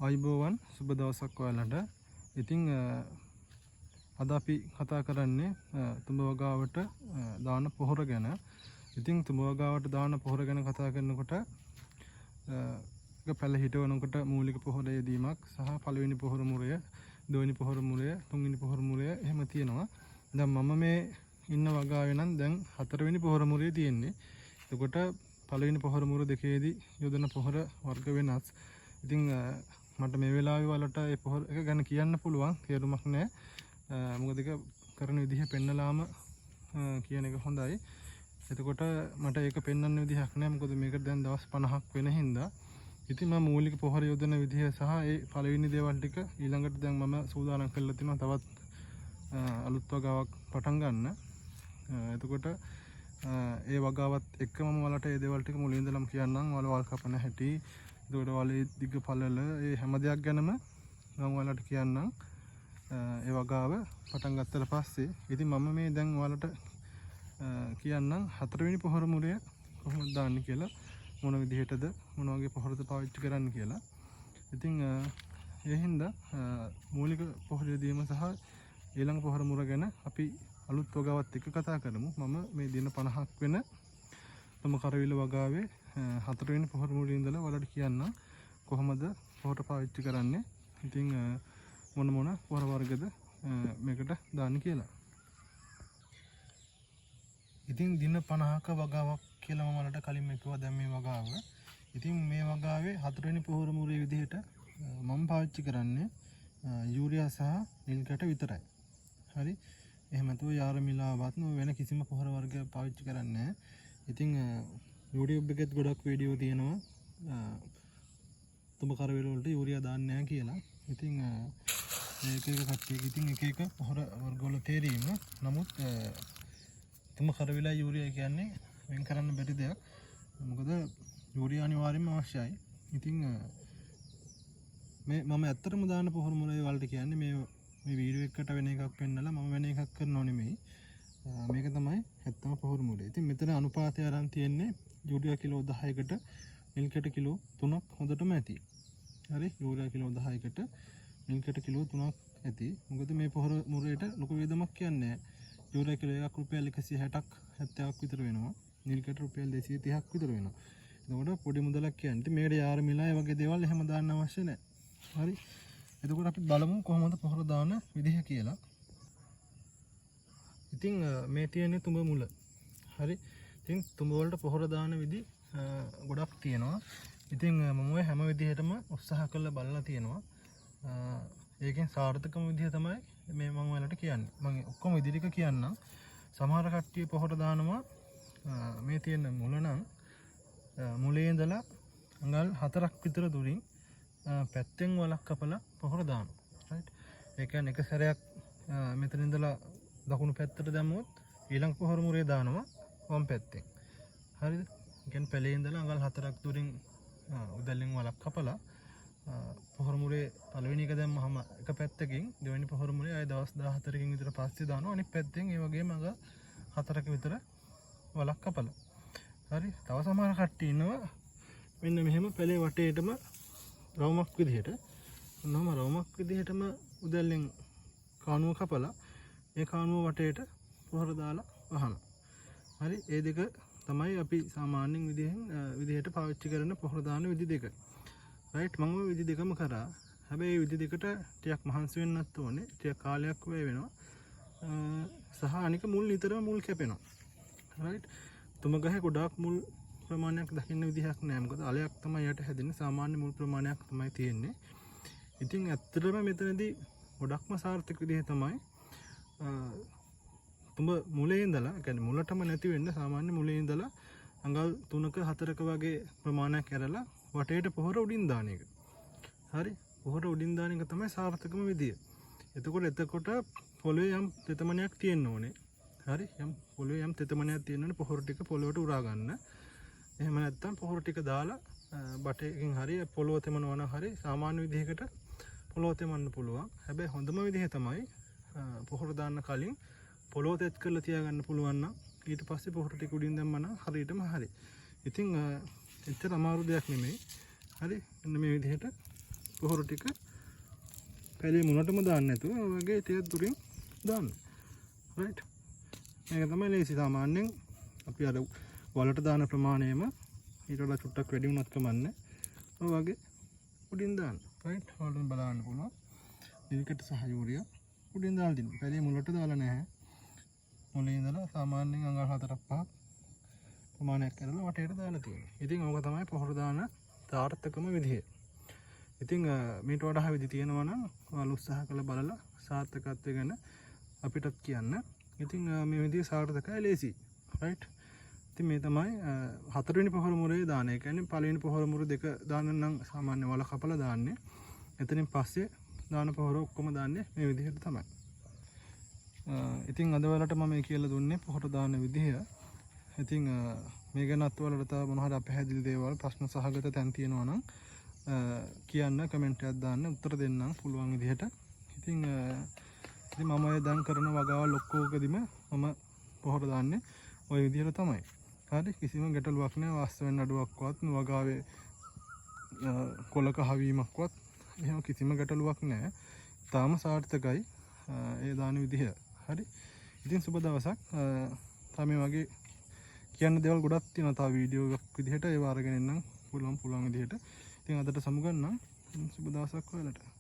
අයිබෝවන් සුබ දවසක් ඔයාලට. ඉතින් අද අපි කතා කරන්නේ තුඹ වගාවට දාන පොහොර ගැන. ඉතින් තුඹ වගාවට දාන පොහොර ගැන කතා කරනකොට පැල හිටවනකොට මූලික පොහොර යෙදීමක් සහ පළවෙනි පොහොර මුරය, දෙවෙනි පොහොර මුරය, තුන්වෙනි පොහොර මුරය එහෙම තියෙනවා. දැන් මම මේ ඉන්න වගාවේ නම් දැන් හතරවෙනි පොහොර මුරේ තියෙන්නේ. එතකොට පළවෙනි පොහොර මුර දෙකේදී යොදන පොහොර වර්ග වෙනස්. ඉතින් මට මේ වෙලාවේ වලට ඒ පොහොර එක ගැන කියන්න පුළුවන් තේරුමක් නැහැ. මොකද ඒක කරන විදිහ පෙන්නලාම කියන එක හොඳයි. එතකොට මට ඒක පෙන්වන්න විදිහක් නැහැ. මොකද මේක දැන් දවස් 50ක් වෙන හින්දා. ඉතින් මම මූලික පොහොර යොදන විදිහ සහ ඒ පළවෙනි දේවල් ටික ඊළඟට දැන් මම සූදානම් කරලා තිනවා තවත් අලුත් වගාවක් පටන් ගන්න. එතකොට ඒ වගාවත් එක්කම මම වලට ඒ දේවල් ටික මුලින් ඉඳලම කියන්නම්. වල කපන හැටි, ඒකට වලේ දිග පළල ඒ හැම දෙයක් ගැනම මම ඔයාලට කියන්නම්. ඒ වගාව පටන් ගත්තට පස්සේ ඉතින් මම මේ දැන් ඔයාලට කියන්නම් හතරවෙනි පොහොර මුරය කොහොමද දාන්නේ කියලා, මොන විදිහටද මොන වගේ පොහොරද පාවිච්චි කරන්න කියලා. ඉතින් ඒ හින්දා මූලික පොහොර දීම සහ ඊළඟ පොහොර මුර ගැන අපි අලුත් වගාවත් එක්ක කතා කරමු. මම මේ දින 50ක් වෙන තම කරවිල වගාවේ හතරවෙනි පොහොර මුරේ ඉඳලා ඔයාලට කියන්නම් කොහොමද පොහොර පාවිච්චි කරන්නේ. ඉතින් මොන පොහොර වර්ගද මේකට දාන්න කියලා. ඉතින් දින 50ක වගාවක් කියලා මම වලට කලින් කිව්වා දැන් මේ වගාව. ඉතින් මේ වගාවේ හතරවෙනි පොහොර මුරේ විදිහට මම පාවිච්චි කරන්නේ යූරියා සහ නිල් කැට විතරයි. හරි. එහෙම නැතුව යාර මිලාවත් වෙන කිසිම පොහොර වර්ගයක් පාවිච්චි කරන්නේ නැහැ. ඉතින් YouTube එකෙත් ගොඩක් වීඩියෝ තියෙනවා තුඹ කරවිල වලට යූරියා දාන්නේ නැහැ කියලා. ඉතින් එක එක කට්ටියක ඉතින් එක එක පොහොර වර්ග වල තේරීම. නමුත් තුඹ කරවිල යූරියා කියන්නේ වෙන් කරන්න බැරි දෙයක්. මොකද යූරියා අනිවාර්යයෙන්ම අවශ්‍යයි. ඉතින් මේ මම ඇත්තටම දාන පොහොර මුරේ වලට කියන්නේ මේ වීඩියෝ එකකට වෙන එකක් පෙන්නලා මම වෙන එකක් කරනව නෙමෙයි. මේක තමයි ඇත්තම පොහොර මුරේ. ඉතින් මෙතන අනුපාතය අරන් තියෙන්නේ යූරියා කිලෝ 10කට නිල් කැට කිලෝ 3ක් හොඳටම ඇති. හරි. යූරියා කිලෝ 10කට නිල් කැට කිලෝ 3ක් ඇති. මොකද මේ පොහොර මුරේට ලොකු වේදමක් කියන්නේ නැහැ. යූරියා කිලෝ එකක් රුපියල් 160ක් 70ක් විතර වෙනවා. නිල් කැට රුපියල් 230ක් විතර වෙනවා. එතකොට පොඩි මුදලක් කියන්නේ. ඉතින් මේකට යාර මිලා ඒ වගේ දේවල් එහෙම දාන්න අවශ්‍ය නැහැ. හරි. එතකොට අපි බලමු කොහොමද පොහොර දාන විදිහ කියලා. ඉතින් මේ තියෙන්නේ තුඹ මුල. හරි. ඉතින් තුඹ වලට පොහොර දාන විදි ගොඩක් තියෙනවා. ඉතින් මම ඔය හැම විදිහටම උත්සාහ කරලා බලලා තියෙනවා. ඒකෙන් සාර්ථකම විදිහ තමයි මේ මම ඔයාලට කියන්නේ. මම ඔක්කොම ඉදිරික කියන්නම්. සමහර කට්ටිය පොහොර දානවා මේ තියෙන මුල නම් මුලේ ඉඳලා අඟල් 4ක් විතර දුරින් පැත්තෙන් වලක් කපලා පොහොර දානවා. රයිට්. ඒ කියන්නේ එක සැරයක් මෙතන ඉඳලා දකුණු පැත්තට දැම්මොත් ඊළඟ පොහොර මුරේ දානවා වම් පැත්තෙන්. හරිද? ඒ කියන්නේ පැලේ ඉඳලා අඟල් 4ක් දුරින් උදැල්ලෙන් වලක් කපලා පොහොර මුරේ පළවෙනි එක දැම්මහම එක පැත්තකින් දෙවෙනි පොහොර මුරේ ආය දවස් 14කින් විතර පස්සේ දානවා අනිත් පැත්තෙන් ඒ වගේම අඟල් 4ක විතර වලක් කපලා. හරි. තව සමහර කට්ටිය ඉන්නවා මෙන්න මෙහෙම පැලේ වටේටම රවුමක් විදිහට. මොනවාම රවුමක් විදිහටම උදැල්ලෙන් කාණුව කපලා ඒ කාණුව වටේට පොහොර දාලා වහනවා. හරි. ඒ දෙක තමයි අපි සාමාන්‍යයෙන් විදිහට පාවිච්චි කරන පොහොර දාන විදි දෙක. රයිට්. මම ওই විදි දෙකම කරා. හැබැයි මේ විදි දෙකට ටිකක් මහන්සි වෙන්නත් ඕනේ. ටිකක් කාලයක් වැය වෙනවා. සහ අනික මුල් නිතරම මුල් කැපෙනවා. රයිට්. තුඹ ගහේ ගොඩාක් මුල් ප්‍රමාණයක් දකින්න විදිහක් නැහැ. මොකද අලයක් තමයි යට හැදෙන්නේ. සාමාන්‍ය මුල් ප්‍රමාණයක් තමයි තියෙන්නේ. ඉතින් ඇත්තටම මෙතනදී ගොඩක්ම සාර්ථක විදිහ තමයි තුඹ මුලේ ඉඳලා, කියන්නේ මුලටම නැති වෙන්න සාමාන්‍ය මුලේ ඉඳලා අඟල් 3ක 4ක වගේ ප්‍රමාණයක් ඇරලා වටේට පොහොර උඩින් දාන එක. හරි. පොහොර උඩින් දාන එක තමයි සාර්ථකම විදිය. එතකොට පොළවේ යම් තෙතමනයක් තියෙන්න ඕනේ. හරි. පොළවේ යම් තෙතමනයක් තියෙන්න ඕනේ පොහොර ටික පොළවට උරා ගන්න. එහෙම නැත්නම් පොහොර ටික දාලා බටේකින් හරි පොළොව තෙමනවා නම් හරි සාමාන්‍ය විදිහකට පොළොව තෙමන්න පුළුවන්. හැබැයි හොඳම විදිහ තමයි පොහොර දාන්න කලින් පොළොව තෙත් කරලා තියාගන්න පුළුවන් නම් ඊට පස්සේ පොහොර ටික උඩින් දැම්මම නම් හරියටම හරි. ඉතින් එච්චර අමාරු දෙයක් නෙමෙයි. හරි. මෙන්න මේ විදිහට පොහොර ටික පැලේ මුලටම දාන්න නැතුව ඔය වගේ ටිකක් දුරින් දාන්න. රයිට්. මේක තමයි ලේසි. සාමාන්‍යයෙන් අපි අර වලට දාන ප්‍රමාණයම ඊට වඩා චුට්ටක් වැඩි වුණත් කමන්නේ. ඔය වගේ උඩින් දාන්න. රයිට්. ඔයාලට බලන්න පුළුවන්. මිල්කට සහ යූරියා උඩින් දාලා දෙන්න. පැලේ මුලට දාලා නැහැ. මුලින් ඉඳලා සාමාන්‍යයෙන් අඟල් 4-5 ප්‍රමාණයක් කරලා වටේට දාලා තියෙනවා. ඉතින් ඕක තමයි පොහොර දාන තාර්ථකම විදිහ. ඉතින් මේට වඩා විදි තියෙනවා නම් ඔයාලා උත්සාහ කරලා බලලා සාර්ථකත්වය ගැන අපිටත් කියන්න. ඉතින් මේ විදිහේ සාර්ථකයි ලේසි. රයිට්. ඉතින් මේ තමයි හතරවෙනි පොහොර මුරේ දාන. ඒ කියන්නේ පළවෙනි පොහොර මුර දෙක දාන්න නම් සාමාන්‍ය වල කපලා දාන්නේ. එතනින් පස්සේ දාන පොහොර ඔක්කොම දාන්නේ මේ විදිහට තමයි. ඉතින් අද වලට මම කියලා දුන්නේ පොහොර දාන විදිහ. ඉතින් මේ ගැනත් වලට තව මොන හරි අපහැදිලි දේවල් ප්‍රශ්න සහගත තැන් තියෙනවා නම් කියන්න කමෙන්ට් එකක් දාන්න උත්තර දෙන්නම් පුළුවන් විදිහට. ඉතින් මම ඔය දැන් කරන වගාවල් ඔක්කොකදීම මම පොහොර දාන්නේ ওই විදිහට තමයි. හරි කිසිම ගැටලුවක් නැහැ. වාස්තවෙන් අඩුවක්වත් වගාවේ කොලක හවීමක්වත් එහෙම කිසිම ගැටලුවක් නැහැ. තාම සාර්ථකයි ඒ දාන විදිහ. හරි. ඉතින් සුබ දවසක්. තාම මේ වගේ කියන්න දේවල් ගොඩක් තියෙනවා. තව වීඩියෝ එකක් විදිහට ඒව අරගෙන එන්නම් පුළුවන් විදිහට. ඉතින් අදට සමුගන්නම්. සුබ දවසක් ඔයාලට.